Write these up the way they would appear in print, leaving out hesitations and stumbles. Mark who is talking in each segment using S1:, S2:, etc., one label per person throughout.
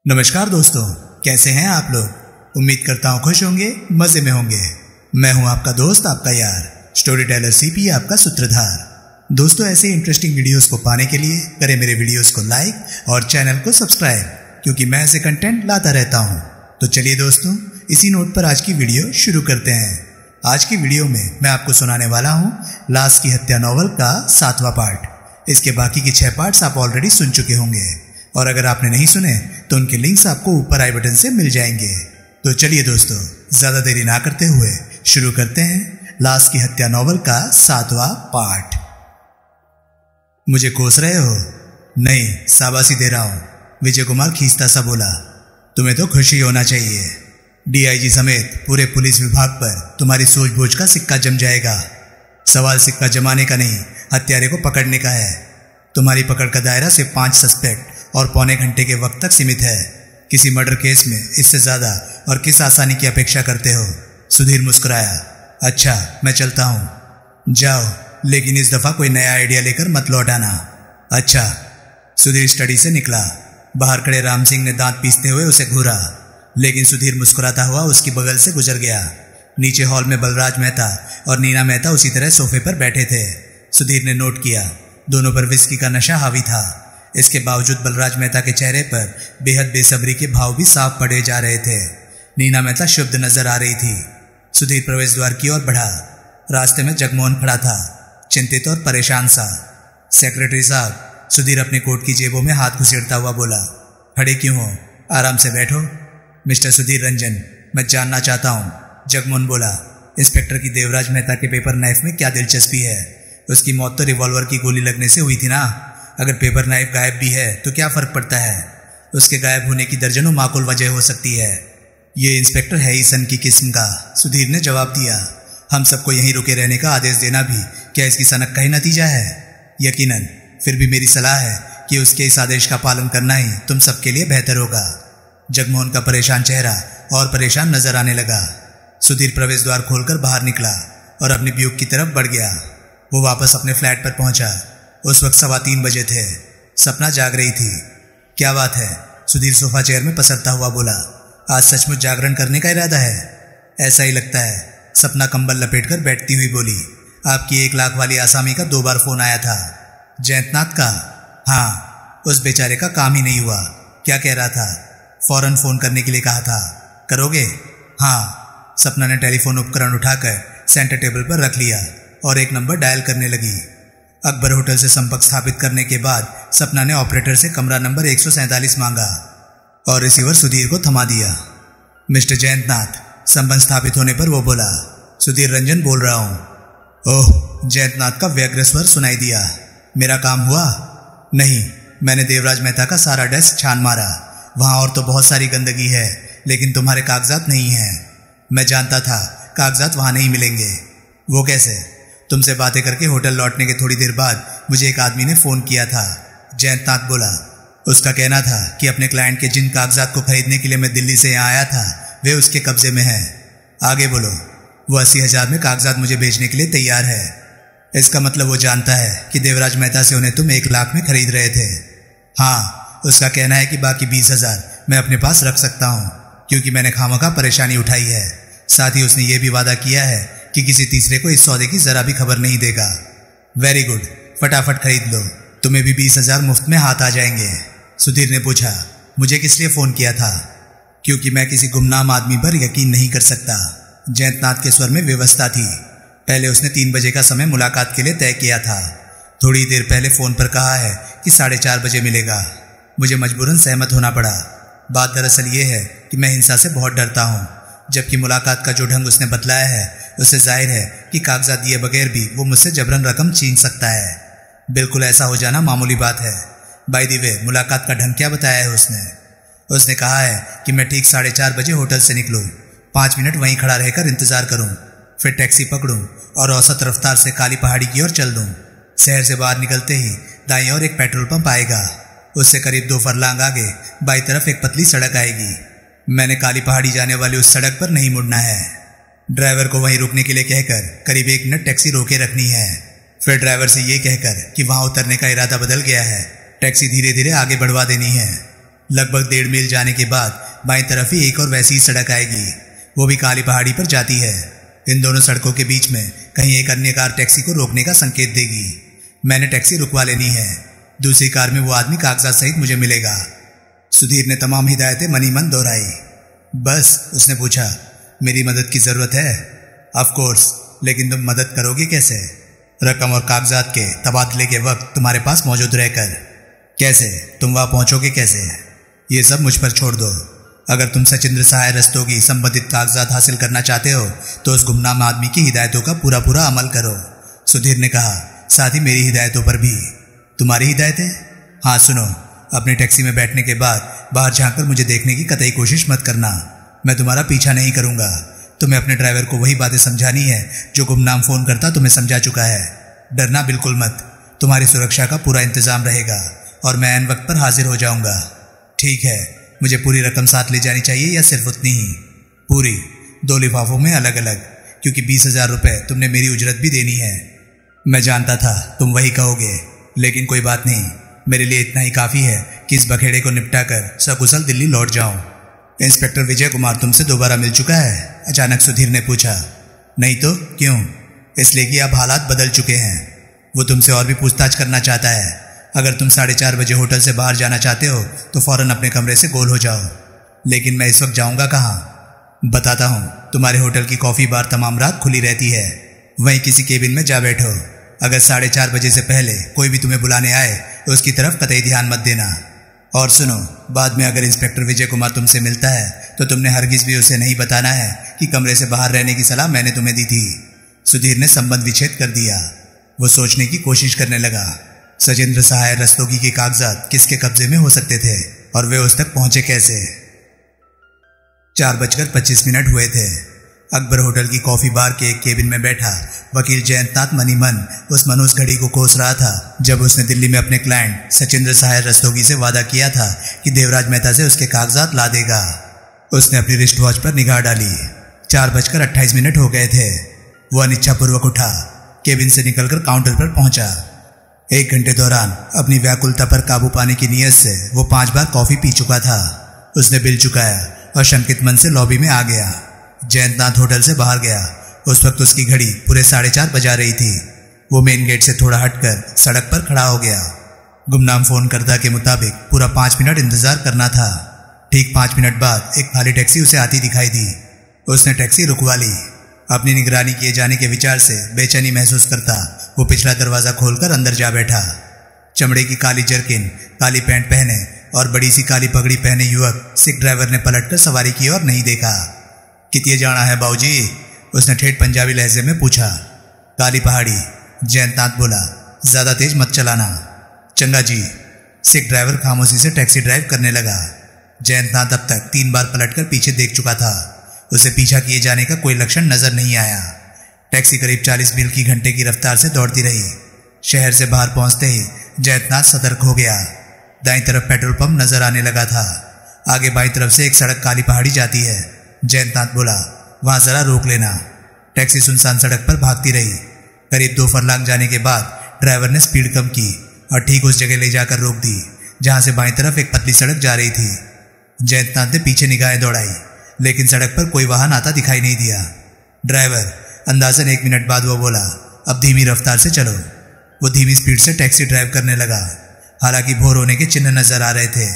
S1: नमस्कार दोस्तों, कैसे हैं आप लोग। उम्मीद करता हूँ खुश होंगे, मजे में होंगे। मैं हूँ आपका दोस्त, आपका यार, स्टोरी टेलर सीपी, आपका सूत्रधार। दोस्तों, ऐसे इंटरेस्टिंग वीडियोस को पाने के लिए करें मेरे वीडियोस को लाइक और चैनल को सब्सक्राइब, क्योंकि मैं ऐसे कंटेंट लाता रहता हूँ। तो चलिए दोस्तों, इसी नोट पर आज की वीडियो शुरू करते हैं। आज की वीडियो में मैं आपको सुनाने वाला हूँ लाश की हत्या नॉवल का 7वां पार्ट। इसके बाकी के 6 पार्ट्स आप ऑलरेडी सुन चुके होंगे, और अगर आपने नहीं सुने तो उनके लिंक्स आपको ऊपर आई बटन से मिल जाएंगे। तो चलिए दोस्तों, ज्यादा देरी ना करते हुए शुरू करते हैं लाश की हत्या नॉवल का 7वां पार्ट। मुझे कोस रहे हो? नहीं, शाबाशी दे रहा हूं, विजय कुमार खींचता सा बोला। तुम्हें तो खुशी होना चाहिए। डीआईजी समेत पूरे पुलिस विभाग पर तुम्हारी सूझबूझ का सिक्का जम जाएगा। सवाल सिक्का जमाने का नहीं, हत्यारे को पकड़ने का है। तुम्हारी पकड़ का दायरा सिर्फ 5 सस्पेक्ट और पौने घंटे के वक्त तक सीमित है। किसी मर्डर केस में इससे ज्यादा और किस आसानी की अपेक्षा करते हो? सुधीर मुस्कुराया। अच्छा, मैं चलता हूं। जाओ, लेकिन इस दफा कोई नया आइडिया लेकर मत लौट आना। अच्छा। सुधीर स्टडी से निकला। बाहर खड़े राम सिंह ने दांत पीसते हुए उसे घूरा, लेकिन सुधीर मुस्कुराता हुआ उसकी बगल से गुजर गया। नीचे हॉल में बलराज मेहता और नीना मेहता उसी तरह सोफे पर बैठे थे। सुधीर ने नोट किया, दोनों पर विस्की का नशा हावी था। इसके बावजूद बलराज मेहता के चेहरे पर बेहद बेसब्री के भाव भी साफ पड़े जा रहे थे। नीना मेहता शुद्ध नजर आ रही थी। सुधीर प्रवेश द्वार की ओर बढ़ा। रास्ते में जगमोहन खड़ा था, चिंतित और परेशान सा। सेक्रेटरी साहब, सुधीर अपने कोट की जेबों में हाथ घुसेड़ता हुआ बोला। खड़े क्यों हो? आराम से बैठो। मिस्टर सुधीर रंजन, मैं जानना चाहता हूँ, जगमोहन बोला। इंस्पेक्टर की देवराज मेहता के पेपर नाइफ में क्या दिलचस्पी है? उसकी मौत तो रिवॉल्वर की गोली लगने से हुई थी ना। अगर पेपर नाइफ गायब भी है तो क्या फर्क पड़ता है? उसके गायब होने की दर्जनों माकूल वजह हो सकती है। ये इंस्पेक्टर है ही सन की किस्म का, सुधीर ने जवाब दिया। हम सबको यहीं रुके रहने का आदेश देना भी क्या इसकी सनक का ही नतीजा है? यकीनन। फिर भी मेरी सलाह है कि उसके इस आदेश का पालन करना ही तुम सबके लिए बेहतर होगा। जगमोहन का परेशान चेहरा और परेशान नजर आने लगा। सुधीर प्रवेश द्वार खोलकर बाहर निकला और अपनी ब्यूक की तरफ बढ़ गया। वो वापस अपने फ्लैट पर पहुंचा। उस वक्त 3:15 बजे थे। सपना जाग रही थी। क्या बात है? सुधीर सोफा चेयर में पसरता हुआ बोला। आज सचमुच जागरण करने का इरादा है? ऐसा ही लगता है, सपना कंबल लपेटकर बैठती हुई बोली। आपकी 1 लाख वाली आसामी का 2 बार फोन आया था। जयंतनाथ का? हाँ, उस बेचारे का काम ही नहीं हुआ। क्या कह रहा था? फौरन फोन करने के लिए कहा था। करोगे? हाँ। सपना ने टेलीफोन उपकरण उठाकर सेंटर टेबल पर रख लिया और एक नंबर डायल करने लगी। अकबर होटल से संपर्क स्थापित करने के बाद सपना ने ऑपरेटर से कमरा नंबर 147 मांगा और रिसीवर सुधीर को थमा दिया। मिस्टर जयंतनाथ, संबंध स्थापित होने पर वो बोला। सुधीर रंजन बोल रहा हूं। ओह, जयंतनाथ का व्यग्र स्वर सुनाई दिया। मेरा काम हुआ? नहीं, मैंने देवराज मेहता का सारा डेस्क छान मारा। वहां और तो बहुत सारी गंदगी है, लेकिन तुम्हारे कागजात नहीं हैं। मैं जानता था कागजात वहां नहीं मिलेंगे। वो कैसे? तुमसे बातें करके होटल लौटने के थोड़ी देर बाद मुझे एक आदमी ने फोन किया था, जयंतनाथ बोला। उसका कहना था कि अपने क्लाइंट के जिन कागजात को खरीदने के लिए मैं दिल्ली से यहाँ आया था वे उसके कब्जे में है। आगे बोलो। वो 80,000 में कागजात मुझे भेजने के लिए तैयार है। इसका मतलब वो जानता है कि देवराज मेहता से उन्हें तुम 1 लाख में खरीद रहे थे? हाँ, उसका कहना है कि बाकी 20,000 मैं अपने पास रख सकता हूँ, क्योंकि मैंने खामखा परेशानी उठाई है। साथ ही उसने ये भी वादा किया है कि किसी तीसरे को इस सौदे की जरा भी खबर नहीं देगा। वेरी गुड, फटाफट खरीद लो, तुम्हें भी 20,000 मुफ्त में हाथ आ जाएंगे। सुधीर ने पूछा। मुझे किस लिए फोन किया था? क्योंकि मैं किसी गुमनाम आदमी पर यकीन नहीं कर सकता। जयंतनाथ के स्वर में व्यवस्था थी। पहले उसने 3 बजे का समय मुलाकात के लिए तय किया था। थोड़ी देर पहले फोन पर कहा है कि 4:30 बजे मिलेगा। मुझे मजबूरन सहमत होना पड़ा। बात दरअसल ये है कि मैं हिंसा से बहुत डरता हूँ, जबकि मुलाकात का जो ढंग उसने बतलाया है उससे जाहिर है कि कागजात दिए बगैर भी वो मुझसे जबरन रकम छीन सकता है। बिल्कुल ऐसा हो जाना मामूली बात है। बाय द वे, मुलाकात का ढंग क्या बताया है उसने? उसने कहा है कि मैं ठीक 4:30 बजे होटल से निकलूं, 5 मिनट वहीं खड़ा रहकर इंतजार करूं, फिर टैक्सी पकड़ूं और औसत रफ्तार से काली पहाड़ी की ओर चल दूं। शहर से बाहर निकलते ही दाईं ओर एक पेट्रोल पंप आएगा। उससे करीब 2 फरलांग आगे बाई तरफ एक पतली सड़क आएगी। मैंने काली पहाड़ी जाने वाली उस सड़क पर नहीं मुड़ना है। ड्राइवर को वहीं रुकने के लिए कहकर करीब 1 मिनट टैक्सी रोके रखनी है। फिर ड्राइवर से ये कहकर कि वहां उतरने का इरादा बदल गया है, टैक्सी धीरे धीरे आगे बढ़वा देनी है। लगभग 1.5 मील जाने के बाद बाईं तरफ ही एक और वैसी ही सड़क आएगी, वो भी काली पहाड़ी पर जाती है। इन दोनों सड़कों के बीच में कहीं एक अन्य कार टैक्सी को रोकने का संकेत देगी। मैंने टैक्सी रुकवा लेनी है। दूसरी कार में वो आदमी कागजात सहित मुझे मिलेगा। सुधीर ने तमाम हिदायतें मनी मन दोहराई। बस, उसने पूछा, मेरी मदद की जरूरत है? ऑफ कोर्स, लेकिन तुम मदद करोगे कैसे? रकम और कागजात के तबादले के वक्त तुम्हारे पास मौजूद रहकर। कैसे? तुम वहां पहुंचोगे कैसे? ये सब मुझ पर छोड़ दो। अगर तुम सचिंद्र सहाय रस्तोगी संबंधित कागजात हासिल करना चाहते हो तो उस गुमनाम आदमी की हिदायतों का पूरा पूरा अमल करो, सुधीर ने कहा। साथ ही मेरी हिदायतों पर भी। तुम्हारी हिदायतें? हाँ सुनो, अपनी टैक्सी में बैठने के बाद बाहर झांककर मुझे देखने की कतई कोशिश मत करना। मैं तुम्हारा पीछा नहीं करूंगा। तुम्हें अपने ड्राइवर को वही बातें समझानी है जो गुमनाम फोन करता तुम्हें समझा चुका है। डरना बिल्कुल मत। तुम्हारी सुरक्षा का पूरा इंतजाम रहेगा और मैं ऐन वक्त पर हाजिर हो जाऊंगा। ठीक है, मुझे पूरी रकम साथ ले जानी चाहिए या सिर्फ उतनी ही? पूरी, 2 लिफाफों में अलग अलग, क्योंकि 20,000 रुपये तुमने मेरी उजरत भी देनी है। मैं जानता था तुम वही कहोगे, लेकिन कोई बात नहीं, मेरे लिए इतना ही काफ़ी है कि इस बखेड़े को निपटा कर सकुशल दिल्ली लौट जाऊं। इंस्पेक्टर विजय कुमार तुमसे दोबारा मिल चुका है? अचानक सुधीर ने पूछा। नहीं तो क्यों? इसलिए कि अब हालात बदल चुके हैं। वो तुमसे और भी पूछताछ करना चाहता है। अगर तुम 4:30 बजे होटल से बाहर जाना चाहते हो तो फौरन अपने कमरे से गोल हो जाओ। लेकिन मैं इस वक्त जाऊंगा कहाँ? बताता हूँ, तुम्हारे होटल की कॉफ़ी बार तमाम रात खुली रहती है। वहीं किसी केबिन में जा बैठो। अगर 4:30 बजे से पहले कोई भी तुम्हें बुलाने आए तो उसकी तरफ कतई ध्यान मत देना। और सुनो, बाद में अगर इंस्पेक्टर विजय कुमार तुमसे मिलता है तो तुमने हरगिज भी उसे नहीं बताना है कि कमरे से बाहर रहने की सलाह मैंने तुम्हें दी थी। सुधीर ने संबंध विच्छेद कर दिया। वो सोचने की कोशिश करने लगा, सचिंद्र सहाय रस्तोगी के कागजात किसके कब्जे में हो सकते थे और वे उस तक पहुंचे कैसे? 4:25 हुए थे। अकबर होटल की कॉफी बार के एक केबिन में बैठा वकील जयंतनाथ मनी मन उस मनोज घड़ी को कोस रहा था जब उसने दिल्ली में अपने क्लाइंट सचिंद्र सहाय रस्तोगी से वादा किया था कि देवराज मेहता से उसके कागजात ला देगा। उसने अपनी रिस्ट वॉच पर निगाह डाली। 4:28 हो गए थे। वो अनिच्छापूर्वक उठा, केबिन से निकलकर काउंटर पर पहुंचा। 1 घंटे दौरान अपनी व्याकुलता पर काबू पाने की नीयत से वो 5 बार कॉफी पी चुका था। उसने बिल चुकाया और शंकित मन से लॉबी में आ गया। जयंतनाथ होटल से बाहर गया। उस वक्त उसकी घड़ी पूरे 4:30 बजा रही थी। वो मेन गेट से थोड़ा हटकर सड़क पर खड़ा हो गया। गुमनाम फोनकर्ता के मुताबिक पूरा 5 मिनट इंतजार करना था। ठीक 5 मिनट बाद एक खाली टैक्सी उसे आती दिखाई दी। उसने टैक्सी रुकवा ली। अपनी निगरानी किए जाने के विचार से बेचैनी महसूस करता वो पिछला दरवाजा खोलकर अंदर जा बैठा। चमड़े की काली जर्किन, काली पैंट पहने और बड़ी सी काली पगड़ी पहने युवक सिख ड्राइवर ने पलटकर सवारी की और नहीं देखा। कितने जाना है बाबूजी? उसने ठेठ पंजाबी लहजे में पूछा। काली पहाड़ी, जयंतनाथ बोला। ज्यादा तेज मत चलाना। चंगा जी। सिख ड्राइवर खामोशी से टैक्सी ड्राइव करने लगा। जयंतनाथ अब तक 3 बार पलटकर पीछे देख चुका था। उसे पीछा किए जाने का कोई लक्षण नजर नहीं आया। टैक्सी करीब 40 मील की घंटे की रफ्तार से दौड़ती रही। शहर से बाहर पहुंचते ही जयंतनाथ सतर्क हो गया। दाईं तरफ पेट्रोल पंप नजर आने लगा था। आगे बाईं तरफ से एक सड़क काली पहाड़ी जाती है। जयंतनाथ बोला, वहां जरा रोक लेना। टैक्सी सुनसान सड़क पर भागती रही। करीब 2 फरलांग जाने के बाद ड्राइवर ने स्पीड कम की और ठीक उस जगह ले जाकर रोक दी जहां से बाईं तरफ एक पतली सड़क जा रही थी। जयंतनाथ ने पीछे निगाहें दौड़ाई, लेकिन सड़क पर कोई वाहन आता दिखाई नहीं दिया। ड्राइवर, अंदाजन 1 मिनट बाद वो बोला, अब धीमी रफ्तार से चलो। वो धीमी स्पीड से टैक्सी ड्राइव करने लगा। हालांकि भोर होने के चिन्ह नजर आ रहे थे,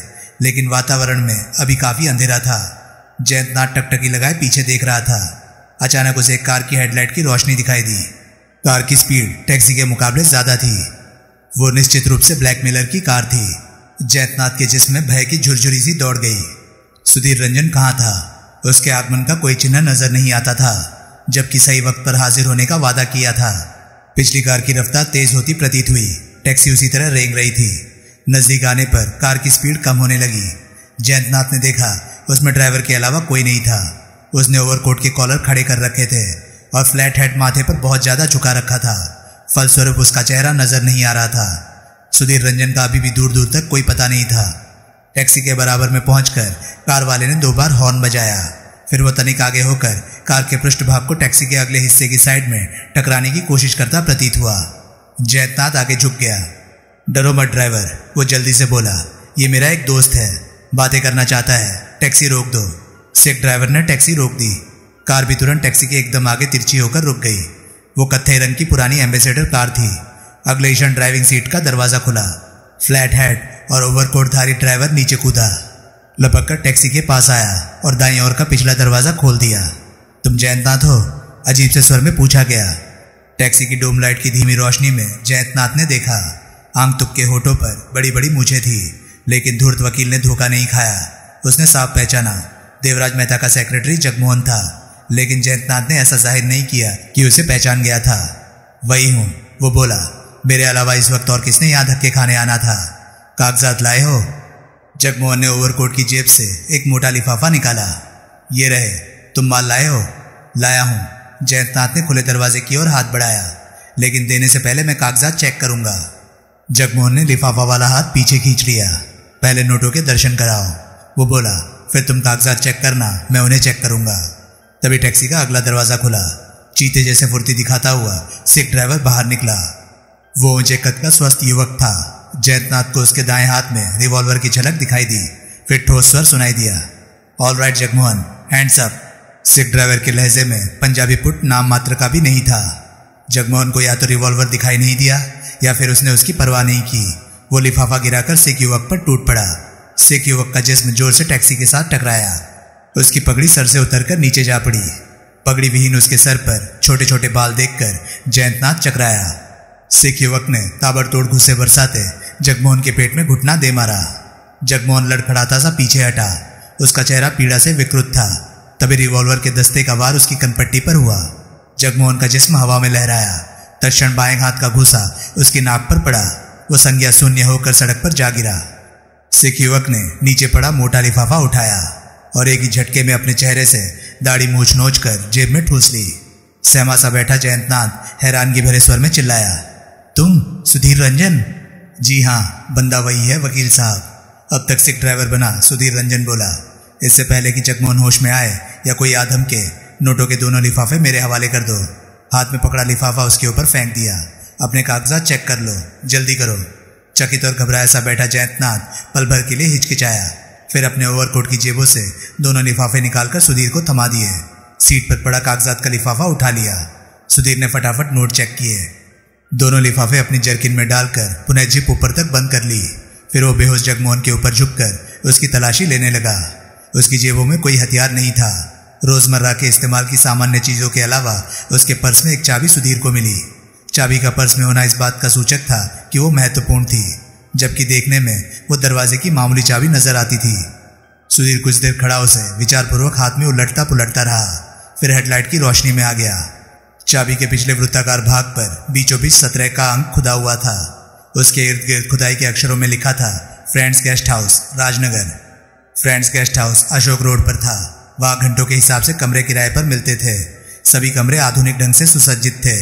S1: लेकिन वातावरण में अभी काफी अंधेरा था। जयंतनाथ टकटकी लगाए पीछे देख रहा था। अचानक उसे एक कार की हेडलाइट की रोशनी दिखाई दी। कार की स्पीड टैक्सी के मुकाबले ज्यादा थी। वो निश्चित रूप से ब्लैकमेलर की कार थी। जयंतनाथ के जिस्म में भय की झुरझुरी सी दौड़ गई। सुधीर रंजन कहाँ था? उसके आगमन का कोई चिन्ह नजर नहीं आता था, जबकि सही वक्त पर हाजिर होने का वादा किया था। पिछली कार की रफ्तार तेज होती प्रतीत हुई। टैक्सी उसी तरह रेंग रही थी। नजदीक आने पर कार की स्पीड कम होने लगी। जयंतनाथ ने देखा उसमें ड्राइवर के अलावा कोई नहीं था। उसने ओवरकोट के कॉलर खड़े कर रखे थे और फ्लैट हेड माथे पर बहुत ज्यादा झुका रखा था। फलस्वरूप उसका चेहरा नजर नहीं आ रहा था। सुधीर रंजन का अभी भी दूर दूर तक कोई पता नहीं था। टैक्सी के बराबर में पहुंचकर कार वाले ने 2 बार हॉर्न बजाया। फिर वो तनिक आगे होकर कार के पृष्ठभाग को टैक्सी के अगले हिस्से की साइड में टकराने की कोशिश करता प्रतीत हुआ। जयंतनाथ आगे झुक गया। डरो मत ड्राइवर, वो जल्दी से बोला, ये मेरा एक दोस्त है। बातें करना चाहता है, टैक्सी रोक दो। सिख ड्राइवर ने टैक्सी रोक दी। कार भी तुरंत टैक्सी के एकदम आगे तिरछी होकर रुक गई। वो कत्थई रंग की पुरानी एम्बेसडर कार थी। अगले क्षण ड्राइविंग सीट का दरवाजा खुला। फ्लैट हेड और ओवरकोटधारी ड्राइवर नीचे कूदा, लपक कर टैक्सी के पास आया और दाईं ओर का पिछला दरवाजा खोल दिया। तुम जयंतनाथ हो? अजीब से स्वर में पूछा गया। टैक्सी की डोम लाइट की धीमी रोशनी में जयंतनाथ ने देखा। आंख तुक के होठों पर बड़ी बड़ी मूछें थी, लेकिन धूर्त वकील ने धोखा नहीं खाया। उसने साफ पहचाना। देवराज मेहता का सेक्रेटरी जगमोहन था, लेकिन जयंतनाथ ने ऐसा जाहिर नहीं किया कि उसे पहचान गया था। वही हूं, वो बोला। मेरे अलावा इस वक्त और किसने यहां धक्के खाने आना था? कागजात लाए हो? जगमोहन ने ओवरकोट की जेब से एक मोटा लिफाफा निकाला। ये रहे। तुम माल लाए हो? लाया हूं। जयंतनाथ ने खुले दरवाजे की ओर हाथ बढ़ाया। लेकिन देने से पहले मैं कागजात चेक करूंगा। जगमोहन ने लिफाफा वाला हाथ पीछे खींच लिया। पहले नोटों के दर्शन कराओ, वो बोला। फिर तुम कागजात चेक करना, मैं उन्हें चेक करूंगा। तभी टैक्सी का अगला दरवाजा खुला। चीते जैसे फुर्ती दिखाता हुआ सिख ड्राइवर बाहर निकला। वो ऊंचे कद का स्वस्थ युवक था। जयंतनाथ को उसके दाएं हाथ में रिवॉल्वर की झलक दिखाई दी। फिर ठोस स्वर सुनाई दिया, all right Jagmohan, hands up. Sikh driver के लहजे में पंजाबी पुट नाम मात्र का भी नहीं था। जगमोहन को या तो रिवॉल्वर दिखाई नहीं दिया या फिर उसने उसकी परवाह नहीं की। वो लिफाफा गिराकर सिख युवक पर टूट पड़ा। सिख युवक का जिस्म जोर से टैक्सी के साथ टकराया। उसकी पगड़ी सर से उतरकर नीचे जा पड़ी। पगड़ी विहीन उसके सर पर छोटे छोटे बाल देखकर जयंतनाथ चकराया। सिख युवक ने ताबड़तोड़ घुसे बरसाते जगमोहन के पेट में घुटना दे मारा। जगमोहन लड़खड़ाता सा पीछे हटा। उसका चेहरा पीड़ा से विकृत था। तभी रिवॉल्वर के दस्ते का वार उसकी कनपट्टी पर हुआ। जगमोहन का जिस्म हवा में लहराया। तत्क्षण बाएं हाथ का घूसा उसकी नाक पर पड़ा। वो संज्ञा शून्य होकर सड़क पर जा गिरा। सिख युवक ने नीचे पड़ा मोटा लिफाफा उठाया और एक ही झटके में अपने चेहरे से दाढ़ी मूछ नोच कर जेब में ठूस ली। सहमा सा बैठा जयंतनाथ हैरानगी भरे स्वर में चिल्लाया, तुम सुधीर रंजन? जी हाँ, बंदा वही है वकील साहब। अब तक सिख ड्राइवर बना सुधीर रंजन बोला। इससे पहले कि जगमोहन होश में आए या कोई आदम के, नोटों के दोनों लिफाफे मेरे हवाले कर दो। हाथ में पकड़ा लिफाफा उसके ऊपर फेंक दिया। अपने कागजात चेक कर लो, जल्दी करो। चकित और घबराया सा बैठा जयंतनाथ पल भर के लिए हिचकिचाया। फिर अपने ओवरकोट की जेबों से दोनों लिफाफे निकालकर सुधीर को थमा दिए। सीट पर पड़ा कागजात का लिफाफा उठा लिया। सुधीर ने फटाफट नोट चेक किए। दोनों लिफाफे अपनी जर्किन में डालकर पुनः जिप ऊपर तक बंद कर ली। फिर वो बेहोश जगमोहन के ऊपर झुककर उसकी तलाशी लेने लगा। उसकी जेबों में कोई हथियार नहीं था। रोजमर्रा के इस्तेमाल की सामान्य चीजों के अलावा उसके पर्स में एक चाबी सुधीर को मिली। चाबी का पर्स में होना इस बात का सूचक था कि वो महत्वपूर्ण थी, जबकि देखने में वो दरवाजे की मामूली चाबी नजर आती थी। सुधीर कुछ देर खड़ा उसे विचारपूर्वक हाथ में उलटता पुलटता रहा। फिर हेडलाइट की रोशनी में आ गया। चाबी के पिछले वृत्ताकार भाग पर बीचों बीच 17 का अंक खुदा हुआ था। उसके इर्द गिर्द खुदाई के अक्षरों में लिखा था, friends guest house, Rajnagar. Friends guest house Ashok road पर था। वहां घंटों के हिसाब से कमरे किराए पर मिलते थे। सभी कमरे आधुनिक ढंग से सुसज्जित थे।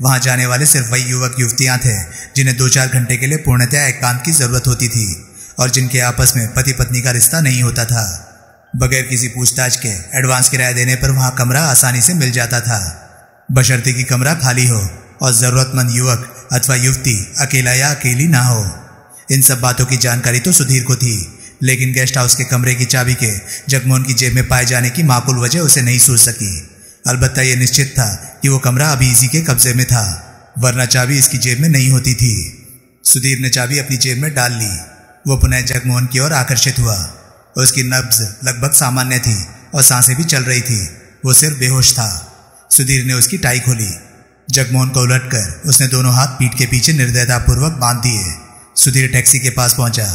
S1: वहां जाने वाले सिर्फ वही युवक युवतियां थे जिन्हें 2-4 घंटे के लिए पूर्णतः एकांत की जरूरत होती थी और जिनके आपस में पति पत्नी का रिश्ता नहीं होता था। बगैर किसी पूछताछ के एडवांस किराया देने पर वहां कमरा आसानी से मिल जाता था, बशर्ते कि कमरा खाली हो और जरूरतमंद युवक अथवा युवती अकेला या अकेली ना हो। इन सब बातों की जानकारी तो सुधीर को थी, लेकिन गेस्ट हाउस के कमरे की चाबी के जगमोहन की जेब में पाए जाने की माकूल वजह उसे नहीं सूझ सकी। अलबत्ता यह निश्चित था कि वो कमरा अभी इसी के कब्जे में था, वरना चाबी इसकी जेब में नहीं होती थी। सुधीर ने चाबी अपनी जेब में डाल ली। वो पुनः जगमोहन की ओर आकर्षित हुआ। उसकी नब्ज लगभग सामान्य थी और सांसें भी चल रही थी। वो सिर्फ बेहोश था। सुधीर ने उसकी टाई खोली। जगमोहन को उलटकर उसने दोनों हाथ पीठ के पीछे निर्दयतापूर्वक बांध दिए। सुधीर टैक्सी के पास पहुंचा।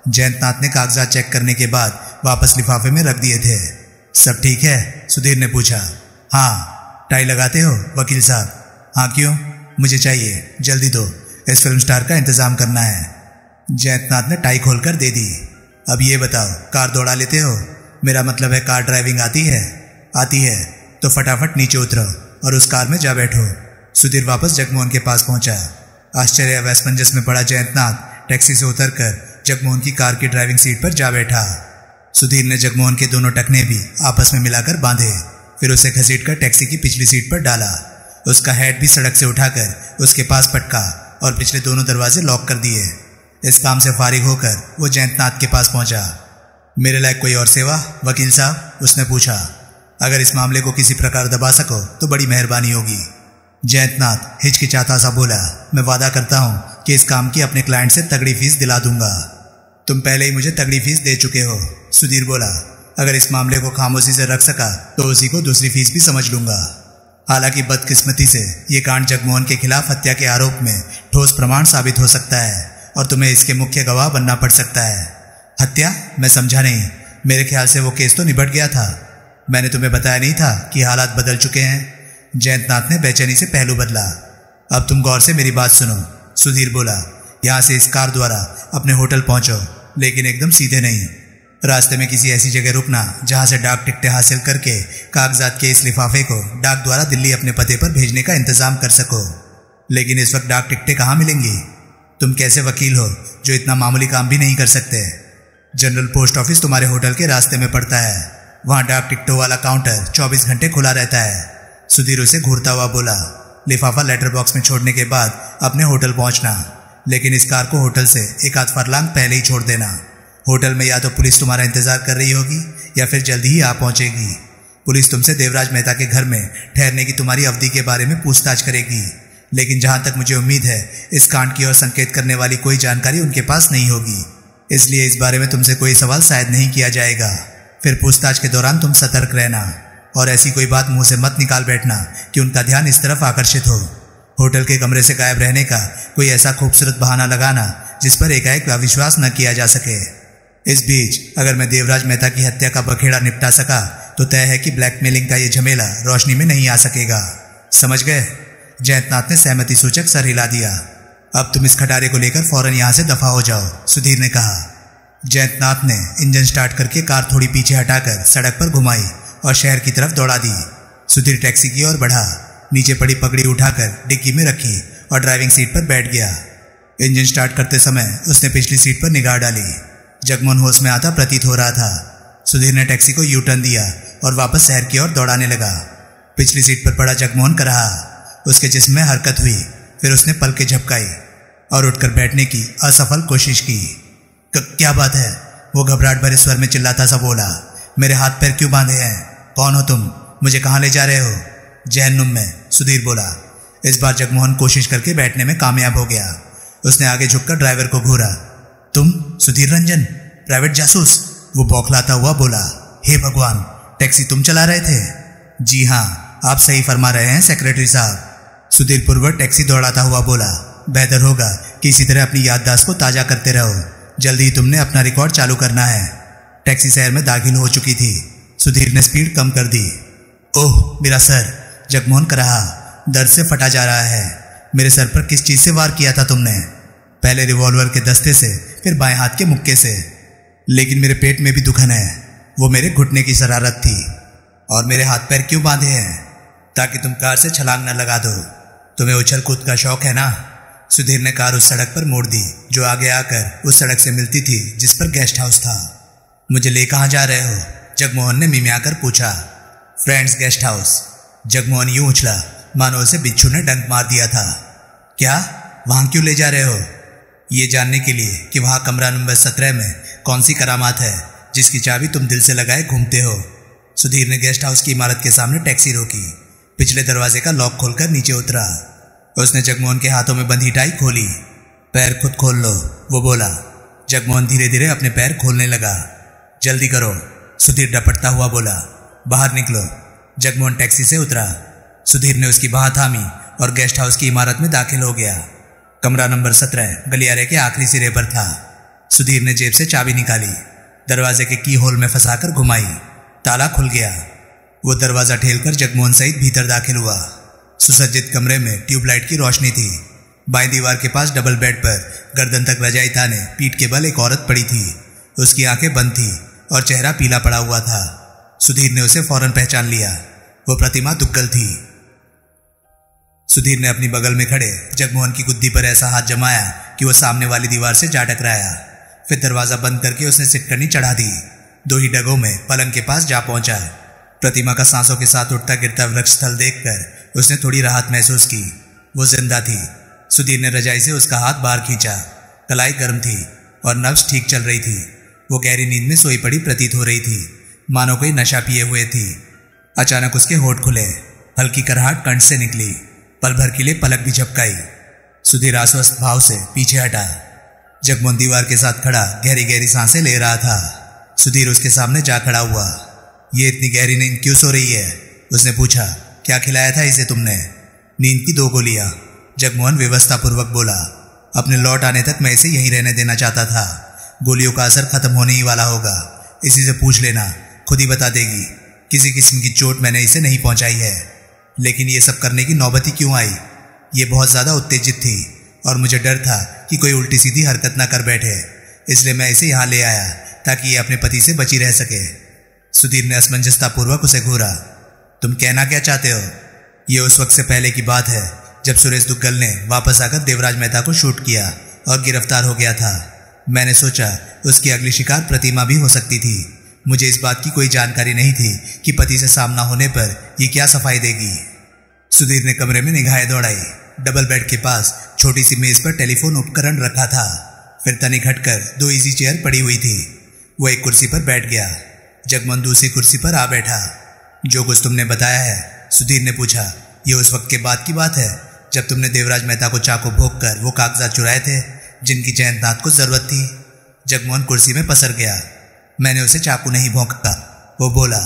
S1: जयंतनाथ ने कागजात चेक करने के बाद वापस लिफाफे में रख दिए थे। सब ठीक है? सुधीर ने पूछा। हाँ। टाई लगाते हो वकील साहब? हाँ। क्यों? मुझे चाहिए, जल्दी दो, इस फिल्म स्टार का इंतजाम करना है। जयंतनाथ ने टाई खोलकर दे दी। अब ये बताओ, कार दौड़ा लेते हो? मेरा मतलब है कार ड्राइविंग आती है? आती है तो फटाफट नीचे उतरो और उस कार में जा बैठो। सुधीर वापस जगमोहन के पास पहुंचा। आश्चर्य व असमंजस में पड़ा जयंतनाथ टैक्सी से उतरकर जगमोहन की कार की ड्राइविंग सीट पर जा बैठा। सुधीर ने जगमोहन के दोनों टखने भी आपस में मिलाकर बांधे। फिर उसे घसीटकर टैक्सी की पिछली सीट पर डाला। उसका हेड भी सड़क से उठाकर उसके पास पटका और पिछले दोनों दरवाजे लॉक कर दिए। इस काम से फारिग होकर वो जयंतनाथ के पास पहुंचा। मेरे लायक कोई और सेवा वकील साहब? उसने पूछा। अगर इस मामले को किसी प्रकार दबा सको तो बड़ी मेहरबानी होगी। जयंतनाथ हिचकिचाता सा बोला। मैं वादा करता हूं कि इस काम की अपने क्लाइंट से तगड़ी फीस दिला दूंगा। तुम पहले ही मुझे तगड़ी फीस दे चुके हो, सुधीर बोला। अगर इस मामले को खामोशी से रख सका तो उसी को दूसरी फीस भी समझ लूंगा। हालांकि बदकिस्मती से ये कांड जगमोहन के खिलाफ हत्या के आरोप में ठोस प्रमाण साबित हो सकता है और तुम्हें इसके मुख्य गवाह बनना पड़ सकता है। हत्या? मैं समझा नहीं। मेरे ख्याल से वो केस तो निबट गया था। मैंने तुम्हें बताया नहीं था कि हालात बदल चुके हैं? जयंतनाथ ने बेचैनी से पहलू बदला। अब तुम गौर से मेरी बात सुनो, सुधीर बोला। यहां से इस कार द्वारा अपने होटल पहुंचो, लेकिन एकदम सीधे नहीं। रास्ते में किसी ऐसी जगह रुकना जहां से डाक टिकटें हासिल करके कागजात के इस लिफाफे को डाक द्वारा दिल्ली अपने पते पर भेजने का इंतजाम कर सको। लेकिन इस वक्त डाक टिकटें कहाँ मिलेंगी? तुम कैसे वकील हो जो इतना मामूली काम भी नहीं कर सकते? जनरल पोस्ट ऑफिस तुम्हारे होटल के रास्ते में पड़ता है। वहां डाक टिकटों वाला काउंटर 24 घंटे खुला रहता है। सुधीर उसे घूरता हुआ बोला। लिफाफा लेटर बॉक्स में छोड़ने के बाद अपने होटल पहुंचना, लेकिन इस कार को होटल से एक आध फरलांग पहले ही छोड़ देना। होटल में या तो पुलिस तुम्हारा इंतजार कर रही होगी या फिर जल्दी ही आ पहुंचेगी। पुलिस तुमसे देवराज मेहता के घर में ठहरने की तुम्हारी अवधि के बारे में पूछताछ करेगी, लेकिन जहां तक मुझे उम्मीद है इस कांड की ओर संकेत करने वाली कोई जानकारी उनके पास नहीं होगी। इसलिए इस बारे में तुमसे कोई सवाल शायद नहीं किया जाएगा। फिर पूछताछ के दौरान तुम सतर्क रहना और ऐसी कोई बात मुंह से मत निकाल बैठना कि उनका ध्यान इस तरफ आकर्षित हो। होटल के कमरे से गायब रहने का कोई ऐसा खूबसूरत बहाना लगाना जिस पर एकाएक अविश्वास न किया जा सके। इस बीच अगर मैं देवराज मेहता की हत्या का बखेड़ा निपटा सका तो तय है कि ब्लैकमेलिंग का ये झमेला रोशनी में नहीं आ सकेगा। समझ गए? जयंतनाथ ने सहमति सूचक सर हिला दिया। अब तुम इस खटारे को लेकर फौरन यहां से दफा हो जाओ, सुधीर ने कहा। जयंतनाथ ने इंजन स्टार्ट करके कार थोड़ी पीछे हटाकर सड़क पर घुमाई और शहर की तरफ दौड़ा दी। सुधीर टैक्सी की ओर बढ़ा, नीचे पड़ी पगड़ी उठाकर डिक्की में रखी और ड्राइविंग सीट पर बैठ गया। इंजन स्टार्ट करते समय उसने पिछली सीट पर निगाह डाली। जगमोहन होश में आता प्रतीत हो रहा था। सुधीर ने टैक्सी को यू टर्न दिया और वापस शहर की ओर दौड़ाने लगा। पिछली सीट पर पड़ा जगमोहन कर रहा। उसके जिस्म में हरकत हुई। फिर उसने पलकें झपकाई और उठकर बैठने की असफल कोशिश की। क्या बात है? वो घबराहट भरे स्वर में चिल्लाता सा बोला। मेरे हाथ पैर क्यों बांधे हैं? कौन हो तुम? मुझे कहाँ ले जा रहे हो? जहन्नुम में, सुधीर बोला। इस बार जगमोहन कोशिश करके बैठने में कामयाब हो गया। उसने आगे झुककर ड्राइवर को घूरा। तुम सुधीर रंजन, प्राइवेट जासूस? वो बौखलाता हुआ बोला। हे भगवान, टैक्सी तुम चला रहे थे? जी हाँ, आप सही फरमा रहे हैं सेक्रेटरी साहब, सुधीर पूर्वक टैक्सी दौड़ाता हुआ बोला। बेहतर होगा कि इसी तरह अपनी याददाश्त को ताजा करते रहो। जल्दी ही तुमने अपना रिकॉर्ड चालू करना है। टैक्सी शहर में दाखिल हो चुकी थी। सुधीर ने स्पीड कम कर दी। ओह मेरा सर, जगमोहन कर रहा। दर्द से फटा जा रहा है। मेरे सर पर किस चीज से वार किया था तुमने? पहले रिवॉल्वर के दस्ते से, फिर बाएं हाथ के मुक्के से। लेकिन मेरे पेट में भी दुखन है। वो मेरे घुटने की शरारत थी। और मेरे हाथ पैर क्यों बांधे हैं? ताकि तुम कार से छलांग न लगा दो। तुम्हें उछल कूद का शौक है ना? सुधीर ने कार उस सड़क पर मोड़ दी जो आगे आकर उस सड़क से मिलती थी जिस पर गेस्ट हाउस था। मुझे ले कहाँ जा रहे हो? जगमोहन ने मिमियाकर पूछा। Friends guest house. जगमोहन यूं उछला मानो उसे बिच्छू ने डंक मार दिया था। क्या? वहां क्यों ले जा रहे हो? ये जानने के लिए कि वहां कमरा नंबर 17 में कौन सी करामात है जिसकी चाबी तुम दिल से लगाए घूमते हो। सुधीर ने गेस्ट हाउस की इमारत के सामने टैक्सी रोकी। पिछले दरवाजे का लॉक खोलकर नीचे उतरा। उसने जगमोहन के हाथों में बंधी टाई खोली। पैर खुद खोल लो, वो बोला। जगमोहन धीरे धीरे अपने पैर खोलने लगा। जल्दी करो, सुधीर डपटता हुआ बोला। बाहर निकलो। जगमोहन टैक्सी से उतरा। सुधीर ने उसकी बाह थामी और गेस्ट हाउस की इमारत में दाखिल हो गया। कमरा नंबर 17 गलियारे के आखिरी सिरे पर था। सुधीर ने जेब से चाबी निकाली, दरवाजे के की होल में फंसाकर घुमाई। ताला खुल गया। वो दरवाजा ठेलकर जगमोहन सहित भीतर दाखिल हुआ। सुसज्जित कमरे में ट्यूबलाइट की रोशनी थी। बाईं दीवार के पास डबल बेड पर गर्दन तक रजाई ताने पीठ के बल एक औरत पड़ी थी। उसकी आंखें बंद थी और चेहरा पीला पड़ा हुआ था। सुधीर ने उसे फौरन पहचान लिया। वो प्रतिमा दुग्गल थी। सुधीर ने अपनी बगल में खड़े जगमोहन की गुद्दी पर ऐसा हाथ जमाया कि वो सामने वाली दीवार से जा टकराया। फिर दरवाजा बंद करके उसने सिटकनी चढ़ा दी। 2 ही डगों में पलंग के पास जा पहुंचा। प्रतिमा का सांसों के साथ उठता गिरता वृक्ष स्थल देखकर उसने थोड़ी राहत महसूस की। वो जिंदा थी। सुधीर ने रजाई से उसका हाथ बाहर खींचा। कलाई गर्म थी और नब्ज ठीक चल रही थी। वो गहरी नींद में सोई पड़ी प्रतीत हो रही थी, मानो कोई नशा पिए हुए थी। अचानक उसके होठ खुले, हल्की कराहट कंठ से निकली, पल भर के लिए पलक भी झपकाई। सुधीर आश्वस्त भाव से पीछे हटा। जगमोहन दीवार के साथ खड़ा गहरी गहरी सांसें ले रहा था। सुधीर उसके सामने जा खड़ा हुआ। ये इतनी गहरी नींद क्यों सो रही है? उसने पूछा। क्या खिलाया था इसे तुमने? नींद की 2 गोलियां, जगमोहन व्यवस्थापूर्वक बोला। अपने लौट आने तक मैं इसे यहीं रहने देना चाहता था। गोलियों का असर खत्म होने ही वाला होगा। इसी से पूछ लेना, खुद ही बता देगी। किसी किस्म की चोट मैंने इसे नहीं पहुंचाई है, लेकिन ये सब करने की नौबत ही क्यों आई? ये बहुत ज्यादा उत्तेजित थी और मुझे डर था कि कोई उल्टी सीधी हरकत ना कर बैठे, इसलिए मैं इसे यहाँ ले आया ताकि ये अपने पति से बची रह सके। सुधीर ने असमंजसतापूर्वक उसे घूरा। तुम कहना क्या चाहते हो? ये उस वक्त से पहले की बात है जब सुरेश दुग्गल ने वापस आकर देवराज मेहता को शूट किया और गिरफ्तार हो गया था। मैंने सोचा उसकी अगली शिकार प्रतिमा भी हो सकती थी। मुझे इस बात की कोई जानकारी नहीं थी कि पति से सामना होने पर ये क्या सफाई देगी। सुधीर ने कमरे में निगाहें दौड़ाई। डबल बेड के पास छोटी सी मेज पर टेलीफोन उपकरण रखा था। फिर तनिक हटकर 2 इजी चेयर पड़ी हुई थी। वो एक कुर्सी पर बैठ गया। जगमोहन दूसरी कुर्सी पर आ बैठा। जो कुछ तुमने बताया है, सुधीर ने पूछा, ये उस वक्त के बाद की बात है जब तुमने देवराज मेहता को चाकू भोंक कर वो कागजात चुराए थे जिनकी जयंतनाथ को जरूरत थी? जगमोहन कुर्सी में पसर गया। मैंने उसे चाकू नहीं भोंका, वो बोला।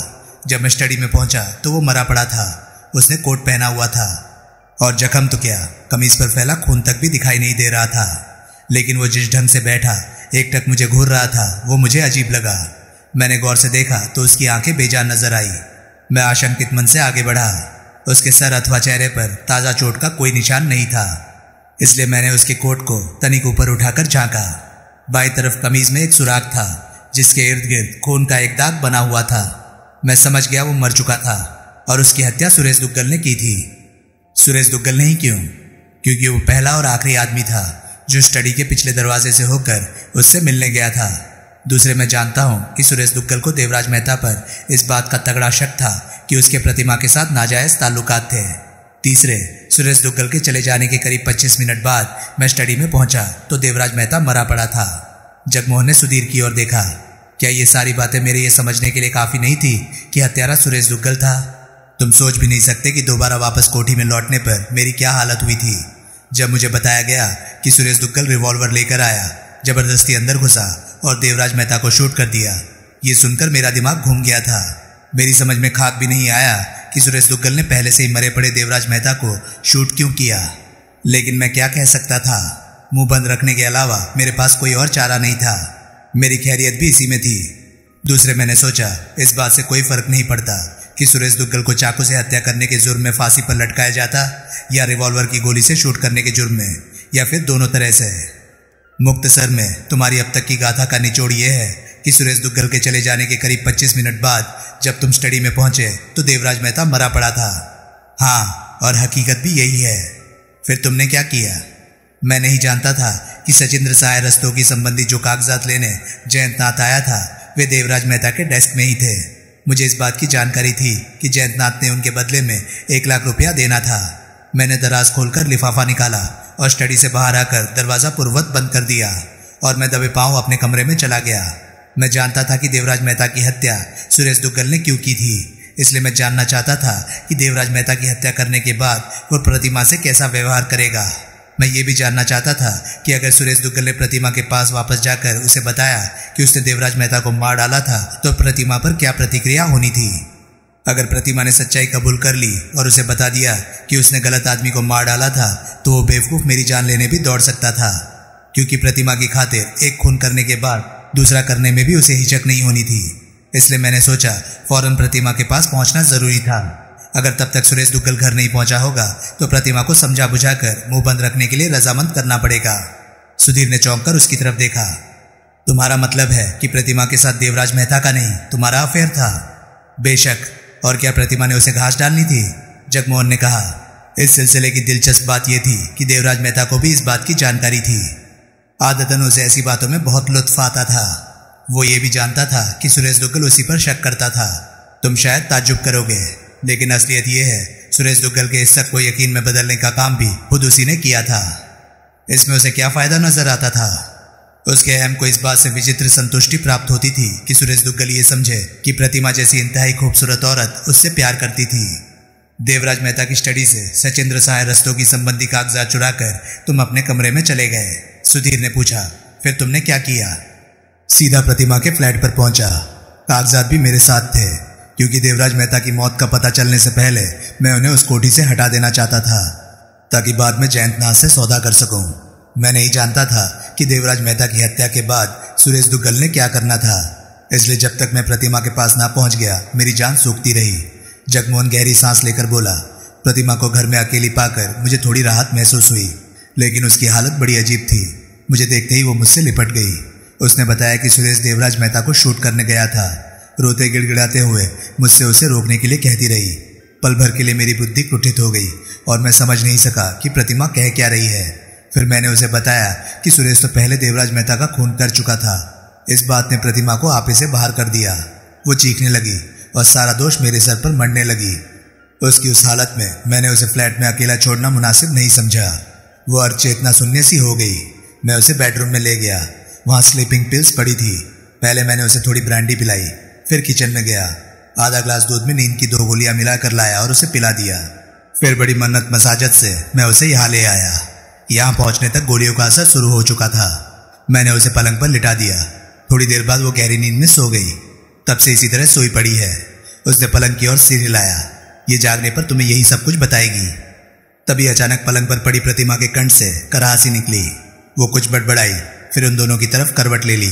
S1: जब मैं स्टडी में पहुंचा तो वो मरा पड़ा था। उसने कोट पहना हुआ था और जख्म तो क्या, कमीज पर फैला खून तक भी दिखाई नहीं दे रहा था। लेकिन वो जिस ढंग से बैठा एकटक मुझे घूर रहा था, वो मुझे अजीब लगा। मैंने गौर से देखा तो उसकी आंखें बेजान नजर आई। मैं आशंकित मन से आगे बढ़ा। उसके सर अथवा चेहरे पर ताजा चोट का कोई निशान नहीं था, इसलिए मैंने उसके कोट को तनिक ऊपर उठाकर झांका। बाईं तरफ कमीज में एक सुराख था जिसके इर्द गिर्द खून का एक दाग बना हुआ था। मैं समझ गया वो मर चुका था और उसकी हत्या सुरेश दुग्गल ने की थी। सुरेश दुग्गल ने ही क्यों? क्योंकि वो पहला और आखिरी आदमी था जो स्टडी के पिछले दरवाजे से होकर उससे मिलने गया था। दूसरे, मैं जानता हूं कि सुरेश दुग्गल को देवराज मेहता पर इस बात का तगड़ा शक था कि उसके प्रतिमा के साथ नाजायज ताल्लुकात थे। तीसरे, सुरेश दुग्गल के चले जाने के करीब 25 मिनट बाद मैं स्टडी में पहुंचा तो देवराज मेहता मरा पड़ा था। जगमोहन ने सुधीर की ओर देखा। क्या ये सारी बातें मेरे ये समझने के लिए काफी नहीं थी कि हत्यारा सुरेश दुग्गल था? तुम सोच भी नहीं सकते कि दोबारा वापस कोठी में लौटने पर मेरी क्या हालत हुई थी जब मुझे बताया गया कि सुरेश दुग्गल रिवॉल्वर लेकर आया, जबरदस्ती अंदर घुसा और देवराज मेहता को शूट कर दिया। ये सुनकर मेरा दिमाग घूम गया था। मेरी समझ में खाक भी नहीं आया कि सुरेश दुग्गल ने पहले से ही मरे पड़े देवराज मेहता को शूट क्यों किया। लेकिन मैं क्या कह सकता था? मुंह बंद रखने के अलावा मेरे पास कोई और चारा नहीं था। मेरी खैरियत भी इसी में थी। दूसरे, मैंने सोचा इस बात से कोई फर्क नहीं पड़ता कि सुरेश दुग्गल को चाकू से हत्या करने के जुर्म में फांसी पर लटकाया जाता या रिवॉल्वर की गोली से शूट करने के जुर्म में, या फिर दोनों तरह से। मुख्तसर में तुम्हारी अब तक की गाथा का निचोड़ ये है कि सुरेश दुग्गल के चले जाने के करीब 25 मिनट बाद जब तुम स्टडी में पहुंचे तो देवराज मेहता मरा पड़ा था। हाँ, और हकीकत भी यही है। फिर तुमने क्या किया? मैं नहीं जानता था कि सचिंद्र सहाय रस्तोगी संबंधी जो कागजात लेने जयंतनाथ आया था वे देवराज मेहता के डेस्क में ही थे। मुझे इस बात की जानकारी थी कि जयंतनाथ ने उनके बदले में 1 लाख रुपया देना था। मैंने दराज खोलकर लिफाफा निकाला और स्टडी से बाहर आकर दरवाजा पूर्ववत बंद कर दिया और मैं दबे पांव अपने कमरे में चला गया। मैं जानता था कि देवराज मेहता की हत्या सुरेश दुग्गल ने क्यों की थी, इसलिए मैं जानना चाहता था कि देवराज मेहता की हत्या करने के बाद वो प्रतिमा से कैसा व्यवहार करेगा। मैं ये भी जानना चाहता था कि अगर सुरेश दुग्गल ने प्रतिमा के पास वापस जाकर उसे बताया कि उसने देवराज मेहता को मार डाला था तो प्रतिमा पर क्या प्रतिक्रिया होनी थी। अगर प्रतिमा ने सच्चाई कबूल कर ली और उसे बता दिया कि उसने गलत आदमी को मार डाला था तो वो बेवकूफ मेरी जान लेने भी दौड़ सकता था, क्योंकि प्रतिमा की खातिर एक खून करने के बाद दूसरा करने में भी उसे हिचक नहीं होनी थी। इसलिए मैंने सोचा फौरन प्रतिमा के पास पहुंचना जरूरी था। अगर तब तक सुरेश दुग्गल घर नहीं पहुंचा होगा तो प्रतिमा को समझा बुझाकर मुंह बंद रखने के लिए रजामंद करना पड़ेगा। सुधीर ने चौंक कर उसकी तरफ देखा। तुम्हारा मतलब है कि प्रतिमा के साथ देवराज मेहता का नहीं तुम्हारा अफेयर था? बेशक, और क्या प्रतिमा ने उसे घास डालनी थी? जगमोहन ने कहा। इस सिलसिले की दिलचस्प बात यह थी कि देवराज मेहता को भी इस बात की जानकारी थी। आदतन उसे ऐसी बातों में बहुत लुत्फ आता था। वो ये भी जानता था कि सुरेश दुग्गल उसी पर शक करता था। तुम शायद ताज्जुब करोगे, लेकिन असलियत यह है सुरेश दुग्गल के इस शक को यकीन में बदलने का काम भी खुद उसी ने किया था। इसमें उसे क्या फायदा नजर आता था? उसके अहम को इस बात से विचित्र संतुष्टि प्राप्त होती थी कि सुरेश दुग्गल ये समझे कि प्रतिमा जैसी इंतहाई खूबसूरत औरत उससे प्यार करती थी। देवराज मेहता की स्टडी से सचिंद्र सहाय रस्तों की संबंधी कागजात चुराकर तुम अपने कमरे में चले गए। सुधीर ने पूछा। फिर तुमने क्या किया? सीधा प्रतिमा के फ्लैट पर पहुंचा। कागजात भी मेरे साथ थे, क्योंकि देवराज मेहता की मौत का पता चलने से पहले मैं उन्हें उस कोठी से हटा देना चाहता था, ताकि बाद में जयंतनाथ से सौदा कर सकूं। मैं नहीं जानता था कि देवराज मेहता की हत्या के बाद सुरेश दुग्गल ने क्या करना था, इसलिए जब तक मैं प्रतिमा के पास ना पहुंच गया मेरी जान सूखती रही। जगमोहन गहरी सांस लेकर बोला। प्रतिमा को घर में अकेली पाकर मुझे थोड़ी राहत महसूस हुई, लेकिन उसकी हालत बड़ी अजीब थी। मुझे देखते ही वो मुझसे लिपट गई। उसने बताया कि सुरेश देवराज मेहता को शूट करने गया था। रोते गिड़गिड़ाते हुए मुझसे उसे रोकने के लिए कहती रही। पल भर के लिए मेरी बुद्धि कुंठित हो गई और मैं समझ नहीं सका कि प्रतिमा कह क्या रही है। फिर मैंने उसे बताया कि सुरेश तो पहले देवराज मेहता का खून कर चुका था। इस बात ने प्रतिमा को आपे से बाहर कर दिया। वो चीखने लगी और सारा दोष मेरे सर पर मढ़ने लगी। उसकी उस हालत में मैंने उसे फ्लैट में अकेला छोड़ना मुनासिब नहीं समझा। वो अर्धचेतना शून्य सी हो गई। मैं उसे बेडरूम में ले गया। वहां स्लीपिंग पिल्स पड़ी थी। पहले मैंने उसे थोड़ी ब्रांडी पिलाई, फिर किचन में गया। आधा ग्लास दूध में नींद की 2 गोलियां मिलाकर लाया और उसे पिला दिया। फिर बड़ी मन्नत मसाजत से मैं उसे यहाँ ले आया। यहाँ पहुंचने तक गोलियों का असर शुरू हो चुका था। मैंने उसे पलंग पर लिटा दिया। थोड़ी देर बाद वो गहरी नींद में सो गई। तब से इसी तरह सोई पड़ी है। उसने पलंग की ओर सिर हिलाया। ये जागने पर तुम्हें यही सब कुछ बताएगी। तभी अचानक पलंग पर पड़ी प्रतिमा के कंठ से कराहसी निकली। वो कुछ बड़बड़ाई, फिर उन दोनों की तरफ करवट ले ली।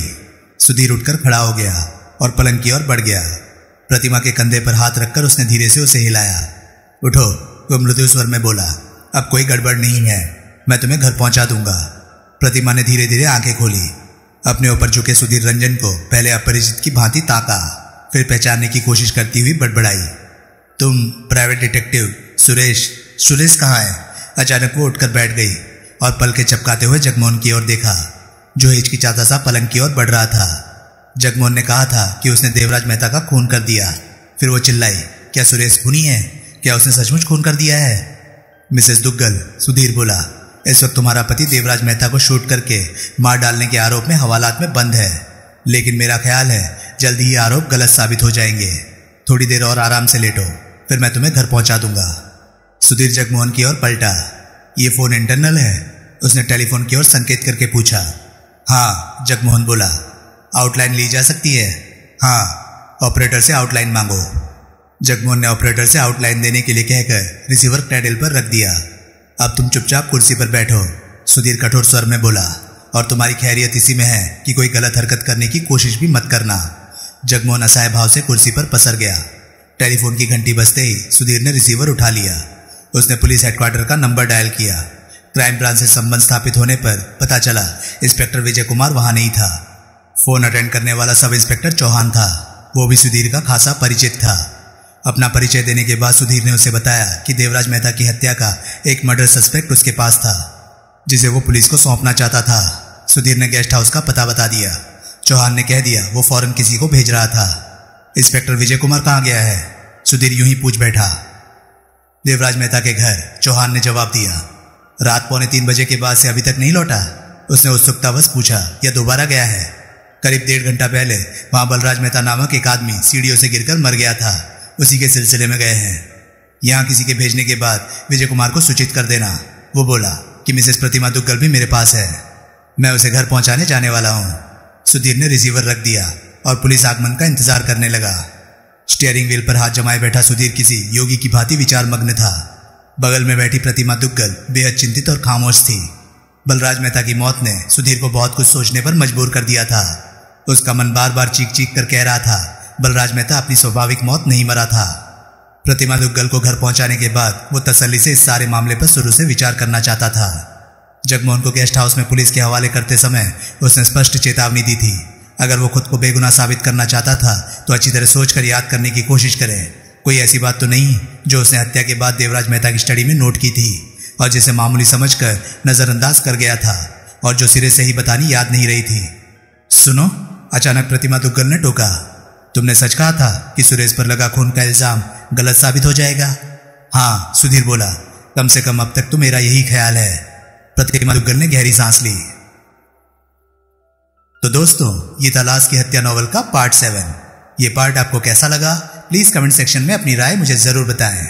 S1: सुधीर उठकर खड़ा हो गया और पलंग की ओर बढ़ गया। प्रतिमा के कंधे पर हाथ रखकर उसने धीरे से उसे हिलाया। उठो, वो मृदु स्वर में बोला। अब कोई गड़बड़ नहीं है, मैं तुम्हें घर पहुंचा दूंगा। प्रतिमा ने धीरे धीरे आंखें खोली। अपने ऊपर झुके सुधीर रंजन को पहले अपरिचित की भांति ताका, फिर पहचानने की कोशिश करती हुई बड़बड़ाई। तुम प्राइवेट डिटेक्टिव सुरेश? सुरेश कहाँ है? अचानक वो उठकर बैठ गई और पलके चपकाते हुए जगमोहन की ओर देखा, जो हिचकिचाता सा पलंग की ओर बढ़ रहा था। जगमोहन ने कहा था कि उसने देवराज मेहता का खून कर दिया। फिर वो चिल्लाई, क्या सुरेश खूनी है? क्या उसने सचमुच खून कर दिया है? मिसेस दुग्गल, सुधीर बोला, इस वक्त तुम्हारा पति देवराज मेहता को शूट करके मार डालने के आरोप में हवालात में बंद है, लेकिन मेरा ख्याल है जल्दी ही आरोप गलत साबित हो जाएंगे। थोड़ी देर और आराम से लेटो, फिर मैं तुम्हें घर पहुंचा दूंगा। सुधीर जगमोहन की ओर पलटा। ये फोन इंटरनल है? उसने टेलीफोन की ओर संकेत करके पूछा। हाँ, जगमोहन बोला। आउटलाइन ली जा सकती है? हाँ, ऑपरेटर से आउटलाइन मांगो। जगमोहन ने ऑपरेटर से आउटलाइन देने के लिए कहकर रिसीवर क्रैडल पर रख दिया। अब तुम चुपचाप कुर्सी पर बैठो, सुधीर कठोर स्वर में बोला, और तुम्हारी खैरियत इसी में है कि कोई गलत हरकत करने की कोशिश भी मत करना। जगमोहन असहाय भाव से कुर्सी पर पसर गया। टेलीफोन की घंटी बजते ही सुधीर ने रिसीवर उठा लिया। उसने पुलिस हेडक्वार्टर का नंबर डायल किया। क्राइम ब्रांच से संबंध स्थापित होने पर पता चला इंस्पेक्टर विजय कुमार वहां नहीं था। फोन अटेंड करने वाला सब इंस्पेक्टर चौहान था। वो भी सुधीर का खासा परिचित था। अपना परिचय देने के बाद सुधीर ने उसे बताया कि देवराज मेहता की हत्या का एक मर्डर सस्पेक्ट उसके पास था, जिसे वो पुलिस को सौंपना चाहता था। सुधीर ने गेस्ट हाउस का पता बता दिया। चौहान ने कह दिया वो फौरन किसी को भेज रहा था। इंस्पेक्टर विजय कुमार कहाँ गया है? सुधीर यूं ही पूछ बैठा। देवराज मेहता के घर, चौहान ने जवाब दिया। रात 2:45 बजे के बाद से अभी तक नहीं लौटा? उसने उत्सुकतावश पूछा। या दोबारा गया है? करीब 1.5 घंटा पहले वहां बलराज मेहता नामक एक आदमी सीढ़ियों से गिरकर मर गया था, उसी के सिलसिले में गए हैं। यहाँ किसी के भेजने के बाद विजय कुमार को सूचित कर देना। वो बोला कि मिसेस प्रतिमा दुग्गल भी मेरे पास है, मैं उसे घर पहुंचाने जाने वाला हूँ। सुधीर ने रिसीवर रख दिया और पुलिस आगमन का इंतजार करने लगा। स्टीयरिंग व्हील पर हाथ जमाए बैठा सुधीर किसी योगी की भांति विचार मग्न था। बगल में बैठी प्रतिमा दुग्गल बेहद चिंतित और खामोश थी। बलराज मेहता की मौत ने सुधीर को बहुत कुछ सोचने पर मजबूर कर दिया था। उसका मन बार बार चीख चीख कर कह रहा था बलराज मेहता अपनी स्वाभाविक मौत नहीं मरा था। प्रतिमा दुग्गल को घर पहुंचाने के बाद वो तसल्ली से इस सारे मामले पर शुरू से विचार करना चाहता था। जगमोहन को गेस्ट हाउस में पुलिस के हवाले करते समय उसने स्पष्ट चेतावनी दी थी, अगर वो खुद को बेगुनाह साबित करना चाहता था तो अच्छी तरह सोचकर याद करने की कोशिश करे। कोई ऐसी बात तो नहीं जो उसने हत्या के बाद देवराज मेहता की स्टडी में नोट की थी और जिसे मामूली समझकर नजरअंदाज कर गया था और जो सिरे से ही बतानी याद नहीं रही थी। सुनो, अचानक प्रतिमा दुग्गल ने टोका, तुमने सच कहा था कि सुरेश पर लगा खून का इल्जाम गलत साबित हो जाएगा? हाँ, सुधीर बोला, कम से कम अब तक तो मेरा यही ख्याल है। प्रतिमा दुग्गल ने गहरी सांस ली। तो दोस्तों, ये था लाश की हत्या नॉवल का पार्ट 7। ये पार्ट आपको कैसा लगा प्लीज कमेंट सेक्शन में अपनी राय मुझे जरूर बताएं।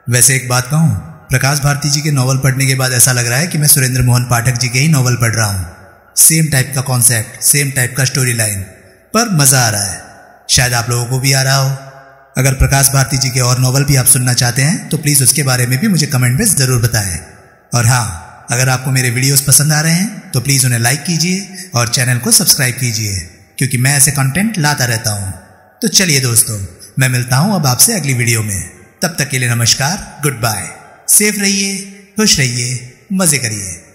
S1: वैसे एक बात कहूँ, प्रकाश भारती जी के नॉवल पढ़ने के बाद ऐसा लग रहा है कि मैं सुरेंद्र मोहन पाठक जी के ही नॉवल पढ़ रहा हूँ। सेम टाइप का कॉन्सेप्ट, सेम टाइप का स्टोरी लाइन, पर मजा आ रहा है। शायद आप लोगों को भी आ रहा हो। अगर प्रकाश भारती जी के और नॉवल भी आप सुनना चाहते हैं तो प्लीज उसके बारे में भी मुझे कमेंट में जरूर बताएं। और हाँ, अगर आपको मेरे वीडियोस पसंद आ रहे हैं तो प्लीज उन्हें लाइक कीजिए और चैनल को सब्सक्राइब कीजिए, क्योंकि मैं ऐसे कंटेंट लाता रहता हूँ। तो चलिए दोस्तों, मैं मिलता हूँ अब आपसे अगली वीडियो में। तब तक के लिए नमस्कार, गुड बाय। सेफ रहिए, खुश रहिए, मजे करिए।